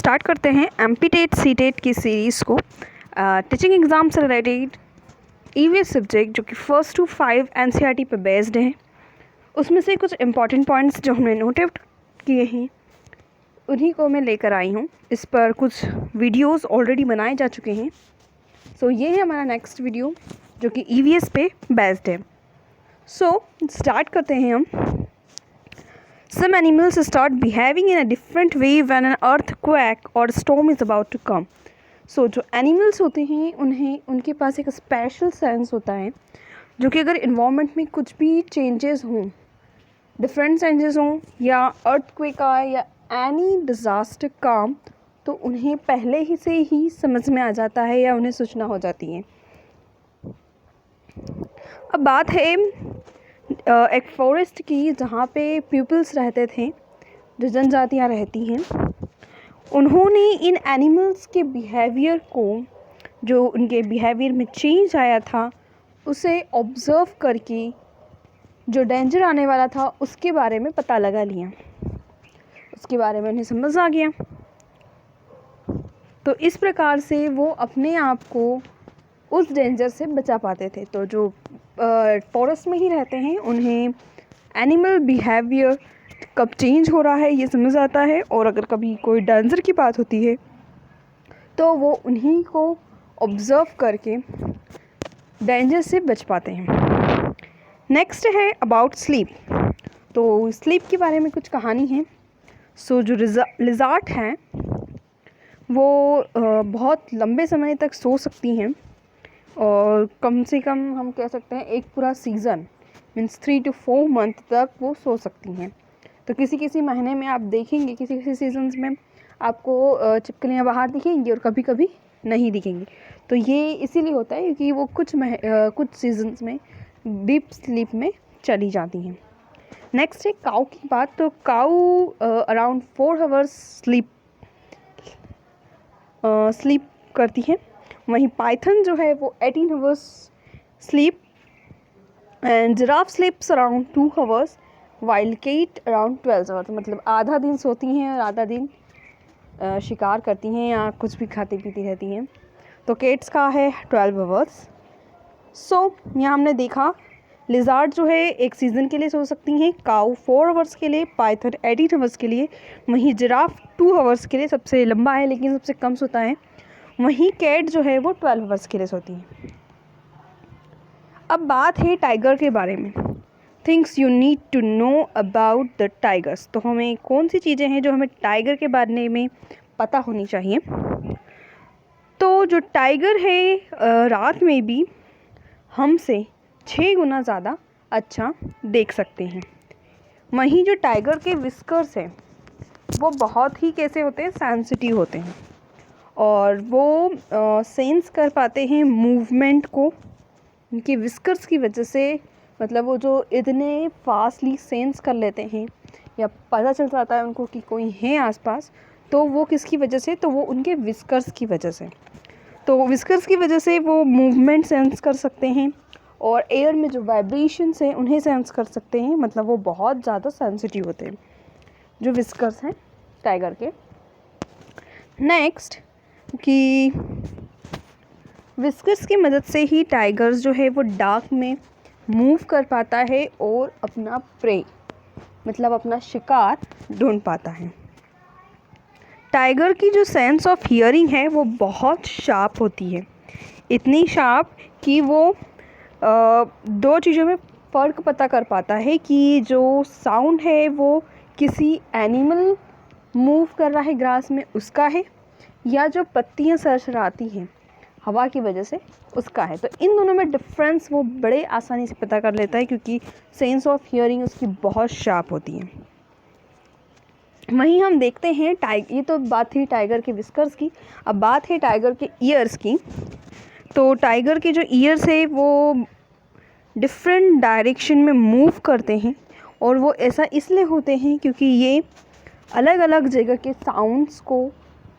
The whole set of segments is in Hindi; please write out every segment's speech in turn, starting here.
स्टार्ट करते हैं एमपीटेट सीटेट की सीरीज़ को। टीचिंग एग्ज़ाम से रिलेटेड ईवीएस सब्जेक्ट जो कि 1 to 5 एनसीईआरटी पे बेस्ड हैं, उसमें से कुछ इंपॉर्टेंट पॉइंट्स जो हमने नोट आउट किए हैं उन्हीं को मैं लेकर आई हूँ। इस पर कुछ वीडियोस ऑलरेडी बनाए जा चुके हैं। सो ये है हमारा नेक्स्ट वीडियो जो कि ईवीएस पे बेस्ड है। सो स्टार्ट करते हैं हम। Some animals start behaving in a different way when an earthquake or storm is about to come. So जो animals होते हैं उनके पास एक स्पेशल सेंस होता है जो कि अगर इन्वामेंट में कुछ भी चेंजेस हों, डिफरेंट चेंजेस हों या अर्थक्वेक आए या एनी डिज़ास्टर काम, तो उन्हें पहले ही से ही समझ में आ जाता है या उन्हें सूचना हो जाती है। अब बात है एक फॉरेस्ट की जहाँ पे पीपल्स रहते थे, जो जनजातियाँ रहती हैं। उन्होंने इन एनिमल्स के बिहेवियर को, जो उनके बिहेवियर में चेंज आया था, उसे ऑब्ज़र्व करके जो डेंजर आने वाला था उसके बारे में पता लगा लिया, उसके बारे में उन्हें समझ आ गया। तो इस प्रकार से वो अपने आप को उस डेंजर से बचा पाते थे। तो जो फॉरेस्ट में ही रहते हैं उन्हें एनिमल बिहेवियर कब चेंज हो रहा है ये समझ आता है, और अगर कभी कोई डेंजर की बात होती है तो वो उन्हीं को ऑब्ज़र्व करके डेंजर से बच पाते हैं। नेक्स्ट है अबाउट स्लीप। तो स्लीप के बारे में कुछ कहानी है। सो जो लिज़ार्ड हैं वो बहुत लंबे समय तक सो सकती हैं, और कम से कम हम कह सकते हैं एक पूरा सीज़न मीन्स 3 to 4 मंथ तक वो सो सकती हैं। तो किसी किसी महीने में आप देखेंगे, किसी किसी सीजन्स में आपको छिपकलियाँ बाहर दिखेंगी और कभी कभी नहीं दिखेंगी। तो ये इसीलिए होता है क्योंकि वो कुछ सीजन्स में डीप स्लीप में चली जाती हैं। नेक्स्ट है काऊ की बात। तो काऊ अराउंड 4 आवर्स स्लीप करती है। वहीं पाइथन जो है वो 18 hours sleep, and giraffe sleeps around 2 hours, while cat around 12 hours. मतलब आधा दिन सोती हैं और आधा दिन शिकार करती हैं या कुछ भी खाती पीती रहती हैं। तो केट्स का है 12 आवर्स। सो यहाँ हमने देखा लिज़ार्ड जो है एक सीज़न के लिए सो सकती हैं, काऊ 4 आवर्स के लिए, पाइथन 18 आवर्स के लिए, वहीं जिराफ 2 आवर्स के लिए सबसे लंबा है लेकिन सबसे कम सोता है, वहीं कैट जो है वो 12 आवर्स के लिए सोती है। अब बात है टाइगर के बारे में। Things you need to know about the tigers. तो हमें कौन सी चीज़ें हैं जो हमें टाइगर के बारे में पता होनी चाहिए। तो जो टाइगर है रात में भी हमसे 6 गुना ज़्यादा अच्छा देख सकते हैं। वहीं जो टाइगर के विस्कर्स हैं वो बहुत ही कैसे होते हैं, सेंसिटिव होते हैं, और वो सेंस कर पाते हैं मूवमेंट को उनके विस्कर्स की वजह से। मतलब वो जो इतने फास्टली सेंस कर लेते हैं या पता चल जाता है उनको कि कोई है आसपास, तो वो किसकी वजह से, तो वो उनके विस्कर्स की वजह से। तो विस्कर्स की वजह से वो मूवमेंट सेंस कर सकते हैं और एयर में जो वाइब्रेशंस हैं उन्हें सेंस कर सकते हैं। मतलब वो बहुत ज़्यादा सेंसिटिव होते हैं जो विस्कर्स हैं टाइगर के। नेक्स्ट कि विस्कर्स की मदद से ही टाइगर्स जो है वो डार्क में मूव कर पाता है और अपना प्रे मतलब अपना शिकार ढूंढ पाता है। टाइगर की जो सेंस ऑफ हियरिंग है वो बहुत शार्प होती है, इतनी शार्प कि वो 2 चीज़ों में फ़र्क पता कर पाता है कि जो साउंड है वो किसी एनिमल मूव कर रहा है ग्रास में उसका है, या जो पत्तियाँ सरसराती हैं हवा की वजह से उसका है। तो इन दोनों में डिफरेंस वो बड़े आसानी से पता कर लेता है क्योंकि सेंस ऑफ हियरिंग उसकी बहुत शार्प होती है। वहीं हम देखते हैं ये तो बात थी टाइगर के विस्कर्स की। अब बात है टाइगर के ईयर्स की। तो टाइगर के जो ईयर्स है वो डिफरेंट डायरेक्शन में मूव करते हैं, और वो ऐसा इसलिए होते हैं क्योंकि ये अलग अलग जगह के साउंड्स को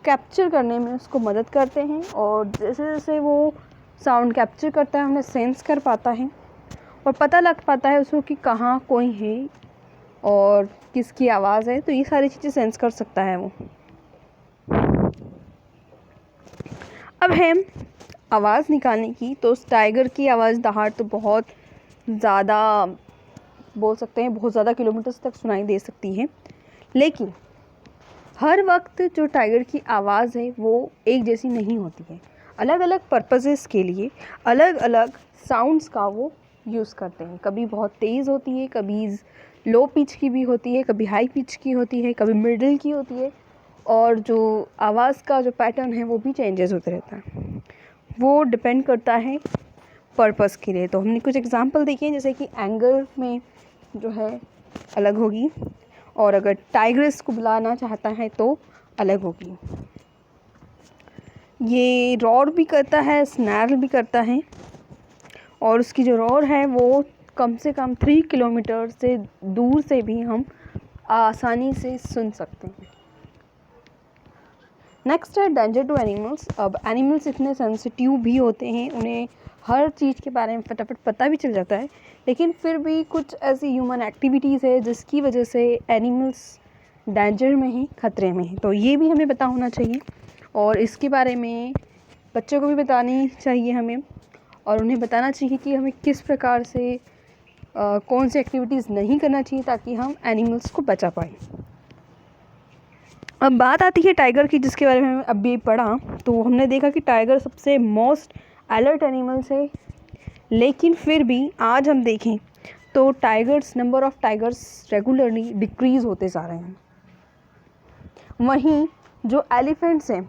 कैप्चर करने में उसको मदद करते हैं, और जैसे जैसे वो साउंड कैप्चर करता है उन्हें सेंस कर पाता है और पता लग पाता है उसको कि कहाँ कोई है और किसकी आवाज़ है। तो ये सारी चीज़ें सेंस कर सकता है वो। अब है आवाज़ निकालने की, तो उस टाइगर की आवाज़ दहाड़ तो बहुत ज़्यादा, बोल सकते हैं बहुत ज़्यादा किलोमीटर्स तक सुनाई दे सकती है। लेकिन हर वक्त जो टाइगर की आवाज़ है वो एक जैसी नहीं होती है। अलग अलग पर्पसेस के लिए अलग अलग साउंड्स का वो यूज़ करते हैं। कभी बहुत तेज़ होती है, कभी लो पिच की भी होती है, कभी हाई पिच की होती है, कभी मिडिल की होती है, और जो आवाज़ का जो पैटर्न है वो भी चेंजेस होते रहता है। वो डिपेंड करता है पर्पस के लिए। तो हमने कुछ एग्जांपल देखे हैं, जैसे कि एंगर में जो है अलग होगी, और अगर टाइग्रेस को बुलाना चाहता है तो अलग होगी। ये रॉर भी करता है, स्नैरल भी करता है, और उसकी जो रॉर है वो कम से कम 3 किलोमीटर से दूर से भी हम आसानी से सुन सकते हैं। नेक्स्ट है डेंजर टू एनिमल्स। अब एनिमल्स इतने सेंसिटिव भी होते हैं, उन्हें हर चीज़ के बारे में फटाफट पता भी चल जाता है, लेकिन फिर भी कुछ ऐसी ह्यूमन एक्टिविटीज़ है जिसकी वजह से एनिमल्स डेंजर में ही, खतरे में हैं। तो ये भी हमें पता होना चाहिए, और इसके बारे में बच्चों को भी बतानी चाहिए हमें, और उन्हें बताना चाहिए कि हमें किस प्रकार से कौन सी एक्टिविटीज़ नहीं करना चाहिए ताकि हम एनिमल्स को बचा पाएँ। अब बात आती है टाइगर की, जिसके बारे में हमने अभी पढ़ा। तो हमने देखा कि टाइगर सबसे मोस्ट अलर्ट एनिमल्स है, लेकिन फिर भी आज हम देखें तो tigers, number of tigers regularly decrease होते जा रहे हैं। वहीं जो एलिफेंट्स हैं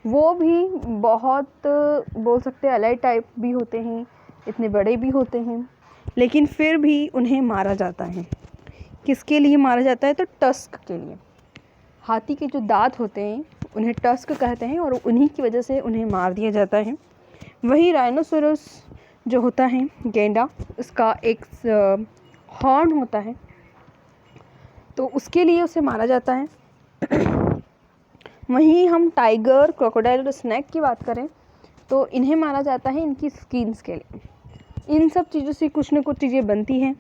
वो भी बहुत, बोल सकते हैं अलर्ट टाइप भी होते हैं, इतने बड़े भी होते हैं, लेकिन फिर भी उन्हें मारा जाता है। किसके लिए मारा जाता है? तो टस्क के लिए। हाथी के जो दांत होते हैं उन्हें टस्क कहते हैं, और उन्हीं की वजह से उन्हें मार दिया जाता है। वही राइनोसोरस जो होता है, गेंडा, उसका एक हॉर्न होता है, तो उसके लिए उसे मारा जाता है। वहीं हम टाइगर, क्रोकोडाइल और स्नैक की बात करें तो इन्हें मारा जाता है इनकी स्किन्स के लिए। इन सब चीज़ों से कुछ न कुछ चीज़ें बनती हैं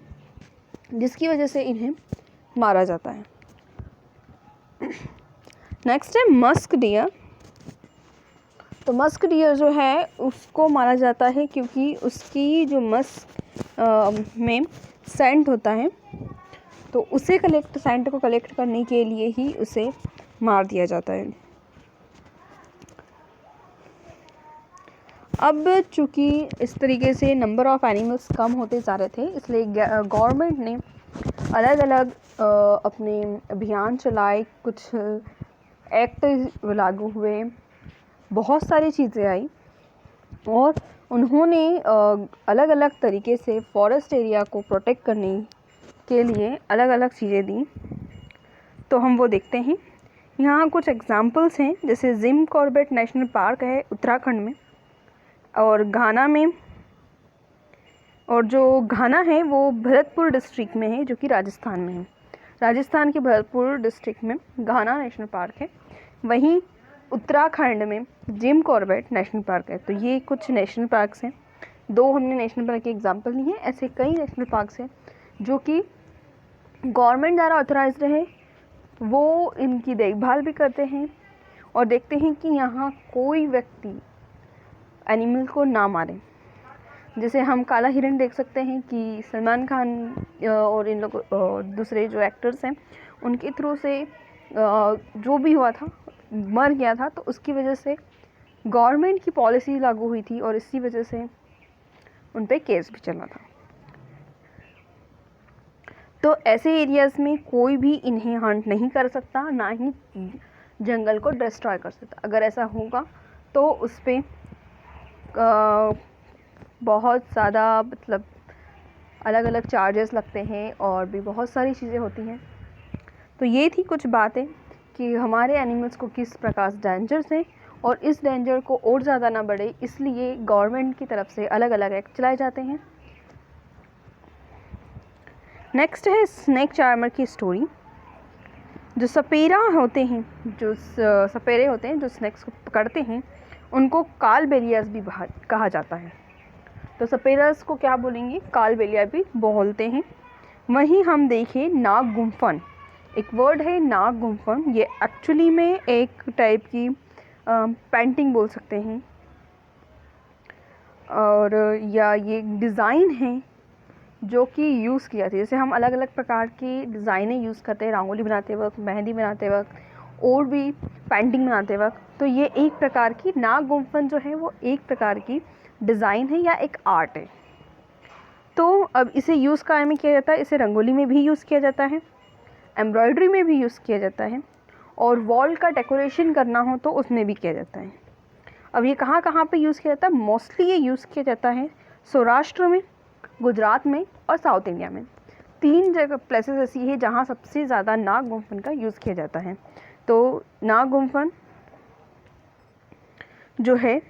जिसकी वजह से इन्हें मारा जाता है। नेक्स्ट है मस्क डियर। तो मस्क डियर जो है उसको मारा जाता है क्योंकि उसकी जो मस्क में सेंट होता है, तो उसे सेंट को कलेक्ट करने के लिए ही उसे मार दिया जाता है। अब चूँकि इस तरीके से नंबर ऑफ़ एनिमल्स कम होते जा रहे थे, इसलिए गवर्नमेंट ने अलग अलग अपने अभियान चलाए, कुछ एक्ट लागू हुए, बहुत सारी चीज़ें आई, और उन्होंने अलग अलग तरीके से फॉरेस्ट एरिया को प्रोटेक्ट करने के लिए अलग अलग चीज़ें दी। तो हम वो देखते हैं। यहाँ कुछ एग्जांपल्स हैं, जैसे जिम कॉर्बेट नेशनल पार्क है उत्तराखंड में, और घाना में, और जो घाना है वो भरतपुर डिस्ट्रिक्ट में है, जो कि राजस्थान में है। राजस्थान के भरतपुर डिस्ट्रिक्ट में घाना नेशनल पार्क है। वहीं उत्तराखंड में जिम कॉर्बेट नेशनल पार्क है। तो ये कुछ नेशनल पार्क्स हैं। दो हमने नेशनल पार्क के एग्जांपल लिए हैं, ऐसे कई नेशनल पार्क्स हैं जो कि गवर्नमेंट द्वारा ऑथराइज रहे। वो इनकी देखभाल भी करते हैं और देखते हैं कि यहाँ कोई व्यक्ति एनिमल को ना मारे। जैसे हम काला हिरण देख सकते हैं कि सलमान खान और इन लोग दूसरे जो एक्टर्स हैं उनके थ्रू से जो भी हुआ था, मर गया था, तो उसकी वजह से गवर्नमेंट की पॉलिसी लागू हुई थी और इसी वजह से उन पे केस भी चला था। तो ऐसे एरियाज़ में कोई भी इन्हें हंट नहीं कर सकता, ना ही जंगल को डिस्ट्रॉय कर सकता। अगर ऐसा होगा तो उस पर बहुत ज़्यादा मतलब अलग अलग चार्जेस लगते हैं और भी बहुत सारी चीज़ें होती हैं। तो ये थी कुछ बातें कि हमारे एनिमल्स को किस प्रकार से डेंजर हैं, और इस डेंजर को और ज़्यादा ना बढ़े इसलिए गवर्नमेंट की तरफ से अलग अलग एक्ट चलाए जाते हैं। नेक्स्ट है स्नेक चार्मर की स्टोरी। जो सपेरा होते हैं, जो सपेरे होते हैं जो स्नेक्स को पकड़ते हैं, उनको कालबेलियाज भी कहा जाता है। तो सपेरास को क्या बोलेंगे? कालबेलिया भी बोलते हैं। वहीं हम देखें नागगुम्फन, एक वर्ड है नागगुम्फन। ये एक्चुअली में एक टाइप की पेंटिंग बोल सकते हैं, और या ये डिज़ाइन है जो कि यूज़ की जाती है। जैसे हम अलग अलग प्रकार की डिज़ाइनें यूज़ करते हैं रंगोली बनाते वक्त, मेहंदी बनाते वक्त और भी पेंटिंग बनाते वक्त। तो ये एक प्रकार की नाग गुम्फन जो है वो एक प्रकार की डिज़ाइन है या एक आर्ट है। तो अब इसे यूज़ काय में किया जाता है, इसे रंगोली में भी यूज़ किया जाता है, एम्ब्रॉयडरी में भी यूज़ किया जाता है, और वॉल का डेकोरेशन करना हो तो उसमें भी किया जाता है। अब ये कहाँ कहाँ पे यूज़ किया जाता है? मोस्टली ये यूज़ किया जाता है सौराष्ट्र में, गुजरात में और साउथ इंडिया में। 3 जगह प्लेसेस ऐसी है जहाँ सबसे ज़्यादा नाग गुम्फन का यूज़ किया जाता है। तो नाग गुम्फन जो है